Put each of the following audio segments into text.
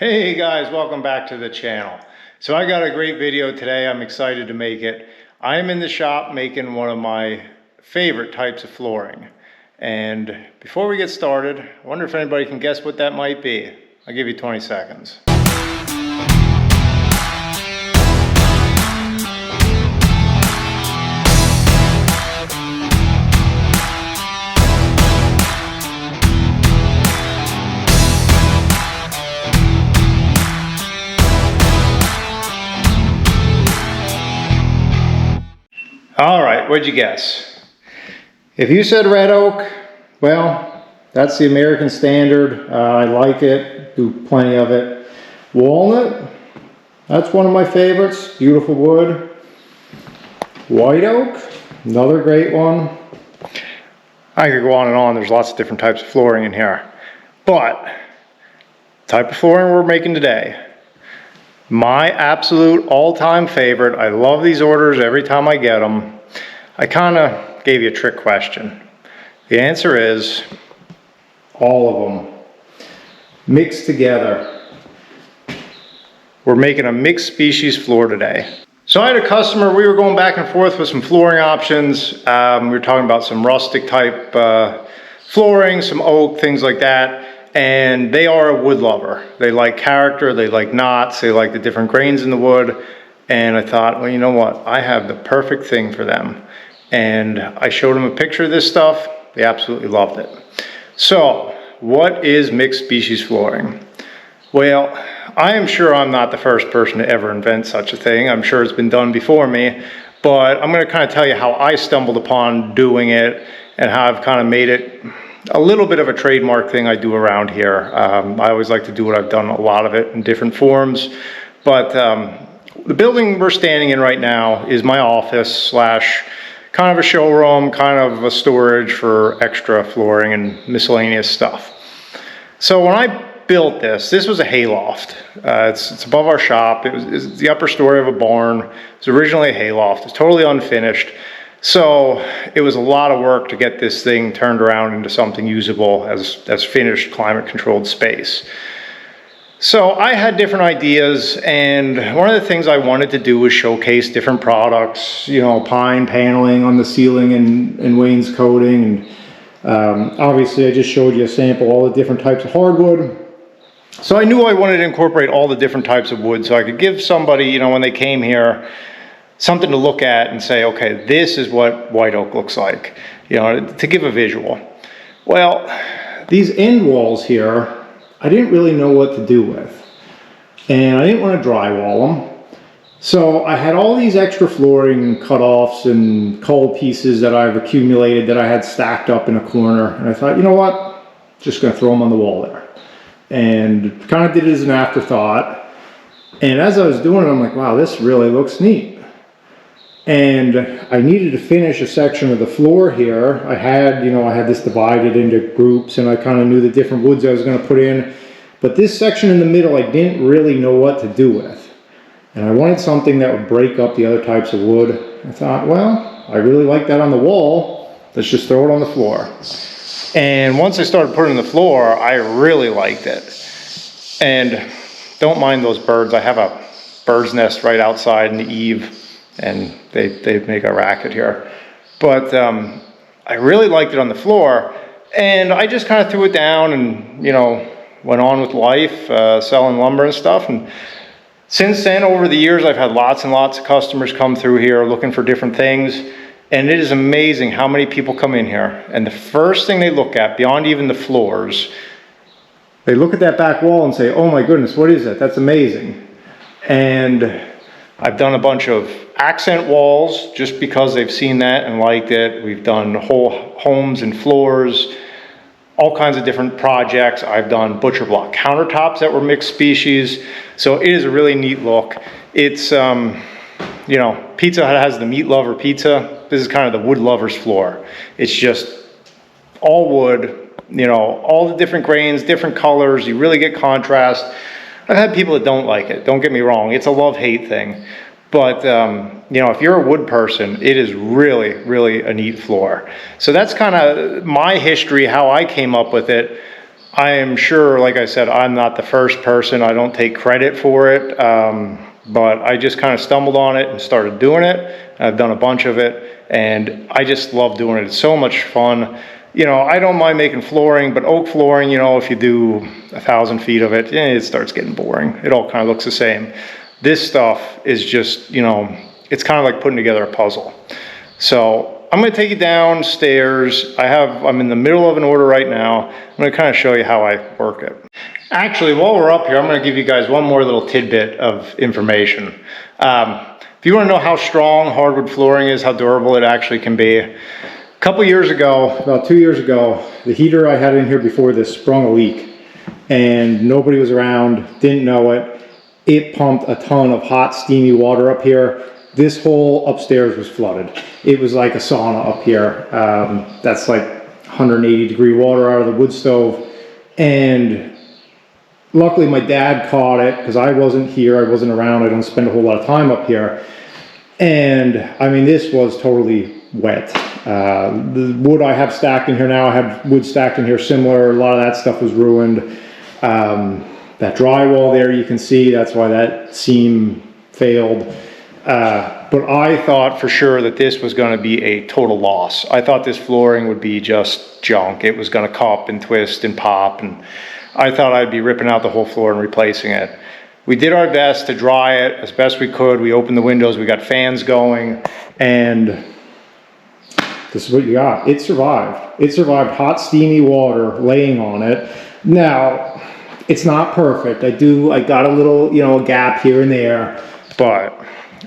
Hey guys, welcome back to the channel. So I got a great video today. I'm excited to make it. I'm in the shop making one of my favorite types of flooring. And before we get started, I wonder if anybody can guess what that might be. I'll give you 20 seconds. All right, what'd you guess? If you said red oak, well, that's the American standard. I like it, do plenty of it. Walnut, that's one of my favorites, beautiful wood. White oak, another great one. I could go on and on, there's lots of different types of flooring in here. But, the type of flooring we're making today, my absolute all-time favorite. I love these orders every time I get them. I kind of gave you a trick question. The answer is all of them mixed together. We're making a mixed species floor today. So I had a customer, we were going back and forth with some flooring options. We were talking about some rustic type flooring, some oak, things like that. And they are a wood lover. They like character, they like knots, they like the different grains in the wood. And I thought, well, you know what? I have the perfect thing for them. And I showed them a picture of this stuff. They absolutely loved it. So, what is mixed species flooring? Well, I am sure I'm not the first person to ever invent such a thing. I'm sure it's been done before me. But I'm going to kind of tell you how I stumbled upon doing it and how I've kind of made it a little bit of a trademark thing I do around here. I always like to do what I've done, a lot of it in different forms. But the building we're standing in right now is my office slash kind of a showroom, kind of a storage for extra flooring and miscellaneous stuff. So when I built this was a hayloft. It's above our shop. It's the upper story of a barn. It's originally a hayloft. It's totally unfinished. So it was a lot of work to get this thing turned around into something usable as finished climate controlled space. So I had different ideas, and one of the things I wanted to do was showcase different products, you know, pine paneling on the ceiling and wainscoting. And obviously I just showed you a sample, all the different types of hardwood. So I knew I wanted to incorporate all the different types of wood so I could give somebody, you know, when they came here, something to look at and say, okay, this is what white oak looks like, you know, to give a visual. Well, these end walls here, I didn't really know what to do with. And I didn't want to drywall them. So I had all these extra flooring cut-offs and cull pieces that I've accumulated that I had stacked up in a corner. And I thought, you know what, just going to throw them on the wall there. And kind of did it as an afterthought. And as I was doing it, I'm like, wow, this really looks neat. And I needed to finish a section of the floor here. I had this divided into groups, and I kind of knew the different woods I was going to put in. But this section in the middle, I didn't really know what to do with. And I wanted something that would break up the other types of wood. I thought, well, I really like that on the wall. Let's just throw it on the floor. And once I started putting it on the floor, I really liked it. And don't mind those birds. I have a bird's nest right outside in the eave, and they make a racket here. But I really liked it on the floor, and I just kind of threw it down and, you know, went on with life, selling lumber and stuff. And since then, over the years, I've had lots and lots of customers come through here looking for different things, and it is amazing how many people come in here, and the first thing they look at, beyond even the floors, they look at that back wall and say, oh my goodness, what is that? That's amazing. And I've done a bunch of accent walls just because they've seen that and liked it. We've done whole homes and floors, all kinds of different projects. I've done butcher block countertops that were mixed species. So it is a really neat look. It's, you know, Pizza Hut has the meat lover pizza. This is kind of the wood lover's floor. It's just all wood, you know, all the different grains, different colors. You really get contrast. I've had people that don't like it. Don't get me wrong. It's a love-hate thing. But, you know, if you're a wood person, it is really, really a neat floor. So that's kind of my history, how I came up with it. I am sure, like I said, I'm not the first person. I don't take credit for it, but I just kind of stumbled on it and started doing it. I've done a bunch of it, and I just love doing it. It's so much fun. You know, I don't mind making flooring, but oak flooring, you know, if you do 1,000 feet of it, it starts getting boring. It all kind of looks the same. This stuff is just, you know, it's kind of like putting together a puzzle. So I'm going to take you downstairs. I'm in the middle of an order right now. I'm going to kind of show you how I work it. Actually, while we're up here, I'm going to give you guys one more little tidbit of information. If you want to know how strong hardwood flooring is, how durable it actually can be, a couple years ago, about 2 years ago, the heater I had in here before this sprung a leak, and nobody was around, didn't know it. It pumped a ton of hot, steamy water up here. This whole upstairs was flooded. It was like a sauna up here. That's like 180 degree water out of the wood stove. And luckily my dad caught it because I wasn't here. I wasn't around. I don't spend a whole lot of time up here. And I mean, this was totally wet. The wood I have stacked in here now, I have wood stacked in here similar. A lot of that stuff was ruined. That drywall there, you can see, that's why that seam failed. But I thought for sure that this was going to be a total loss. I thought this flooring would be just junk. It was going to cup and twist and pop, and I thought I'd be ripping out the whole floor and replacing it. We did our best to dry it as best we could. We opened the windows, we got fans going, and this is what you got. It survived. It survived hot, steamy water laying on it. Now, it's not perfect. I got a little, you know, a gap here and there, but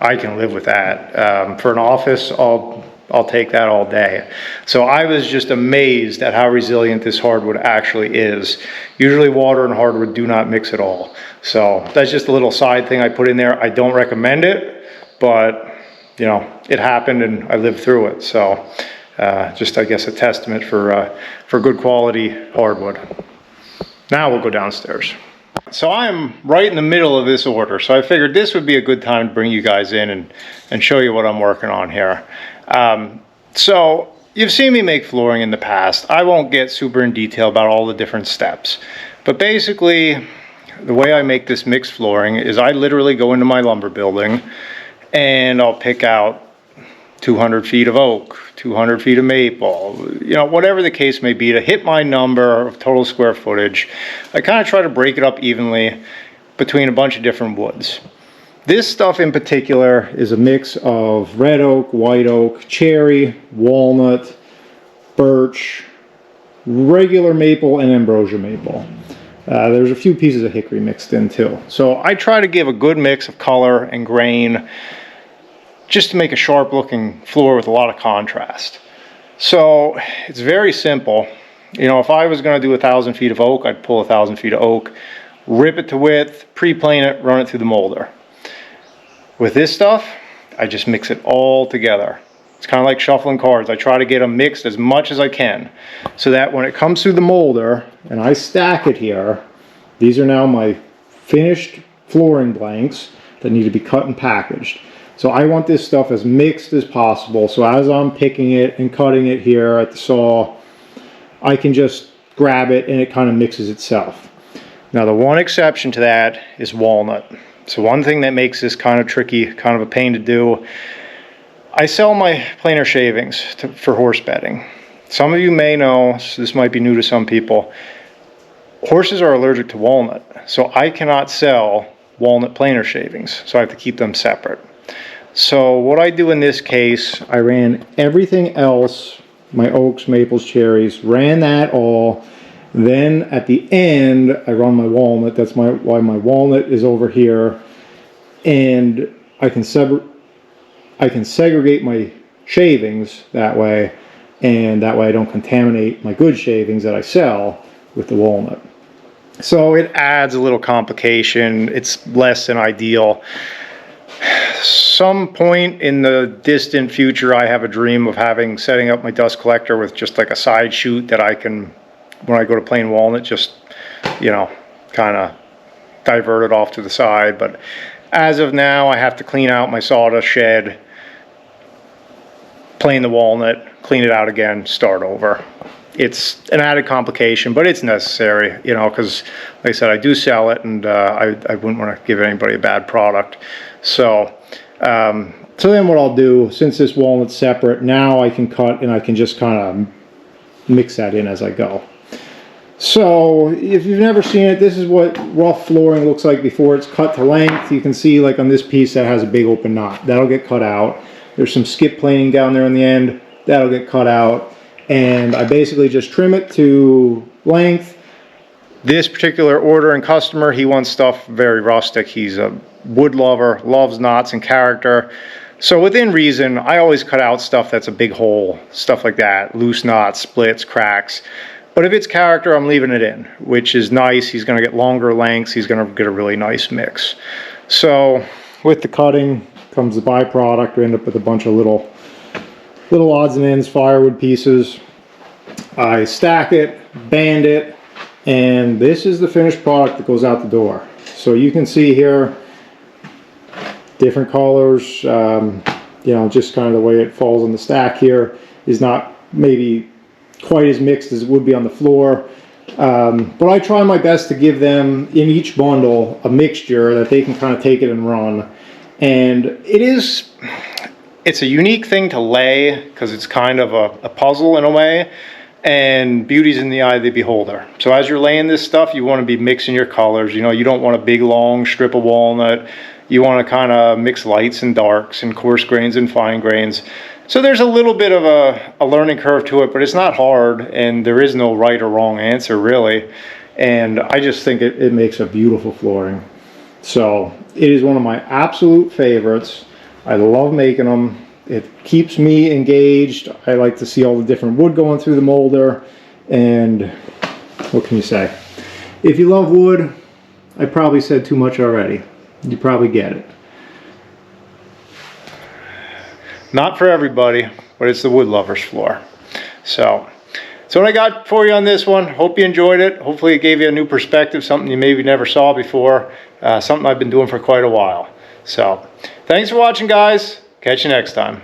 I can live with that. For an office, I'll take that all day. So I was just amazed at how resilient this hardwood actually is. Usually water and hardwood do not mix at all. So that's just a little side thing I put in there. I don't recommend it, but you know, it happened and I lived through it. So just, I guess, a testament for good quality hardwood. Now we'll go downstairs. So I'm right in the middle of this order, so I figured this would be a good time to bring you guys in and show you what I'm working on here. So you've seen me make flooring in the past. I won't get super in detail about all the different steps, but basically the way I make this mixed flooring is I literally go into my lumber building and I'll pick out 200 feet of oak, 200 feet of maple, you know, whatever the case may be, to hit my number of total square footage. I kind of try to break it up evenly between a bunch of different woods. This stuff in particular is a mix of red oak, white oak, cherry, walnut, birch, regular maple, and ambrosia maple. There's a few pieces of hickory mixed in too. So I try to give a good mix of color and grain, just to make a sharp looking floor with a lot of contrast. So it's very simple. You know, if I was going to do 1,000 feet of oak, I'd pull 1,000 feet of oak, rip it to width, pre-plane it, run it through the molder. With this stuff, I just mix it all together. It's kind of like shuffling cards. I try to get them mixed as much as I can so that when it comes through the molder and I stack it here, these are now my finished flooring blanks that need to be cut and packaged. So I want this stuff as mixed as possible. So as I'm picking it and cutting it here at the saw, I can just grab it and it kind of mixes itself. Now the one exception to that is walnut. So one thing that makes this kind of tricky, kind of a pain to do, I sell my planer shavings for horse bedding. Some of you may know, so this might be new to some people, horses are allergic to walnut. So I cannot sell walnut planer shavings. So I have to keep them separate. So what I do in this case, I ran everything else, my oaks, maples, cherries, ran that all. Then at the end, I run my walnut. That's why my walnut is over here. And I can segregate my shavings that way. And that way I don't contaminate my good shavings that I sell with the walnut. So it adds a little complication. It's less than ideal. Some point in the distant future, I have a dream of setting up my dust collector with just like a side chute that I can, when I go to plain walnut, just, you know, kind of divert it off to the side. But as of now, I have to clean out my sawdust shed, plane the walnut, clean it out again, start over. it's an added complication, but it's necessary, you know, because like I said, I do sell it, and I wouldn't want to give anybody a bad product. So so then what I'll do, since this walnut's separate, now I can cut and I can just kind of mix that in as I go. So if you've never seen it, this is what rough flooring looks like before it's cut to length. You can see like on this piece that has a big open knot. That'll get cut out. There's some skip planing down there on the end. That'll get cut out. And I basically just trim it to length. This particular order and customer, he wants stuff very rustic. He's a wood lover, loves knots and character. So within reason, I always cut out stuff that's a big hole, stuff like that, loose knots, splits, cracks. But if it's character, I'm leaving it in, which is nice. He's going to get longer lengths. He's going to get a really nice mix. So with the cutting comes the byproduct. We end up with a bunch of little odds and ends, firewood pieces. I stack it, band it, and this is the finished product that goes out the door. So you can see here, different colors, you know, just kind of the way it falls on the stack here is not maybe quite as mixed as it would be on the floor, but I try my best to give them in each bundle a mixture that they can kind of take it and run. And it's a unique thing to lay because it's kind of a puzzle in a way, and beauty's in the eye of the beholder. So as you're laying this stuff, you want to be mixing your colors. You know, you don't want a big long strip of walnut. You want to kind of mix lights and darks and coarse grains and fine grains. So there's a little bit of a learning curve to it, but it's not hard, and there is no right or wrong answer really. And I just think it makes a beautiful flooring. So it is one of my absolute favorites. I love making them. It keeps me engaged. I like to see all the different wood going through the molder. And what can you say? If you love wood, I probably said too much already. You probably get it. Not for everybody, but it's the wood lover's floor. So that's what I got for you on this one. Hope you enjoyed it. Hopefully it gave you a new perspective, something you maybe never saw before, something I've been doing for quite a while. So thanks for watching, guys. Catch you next time.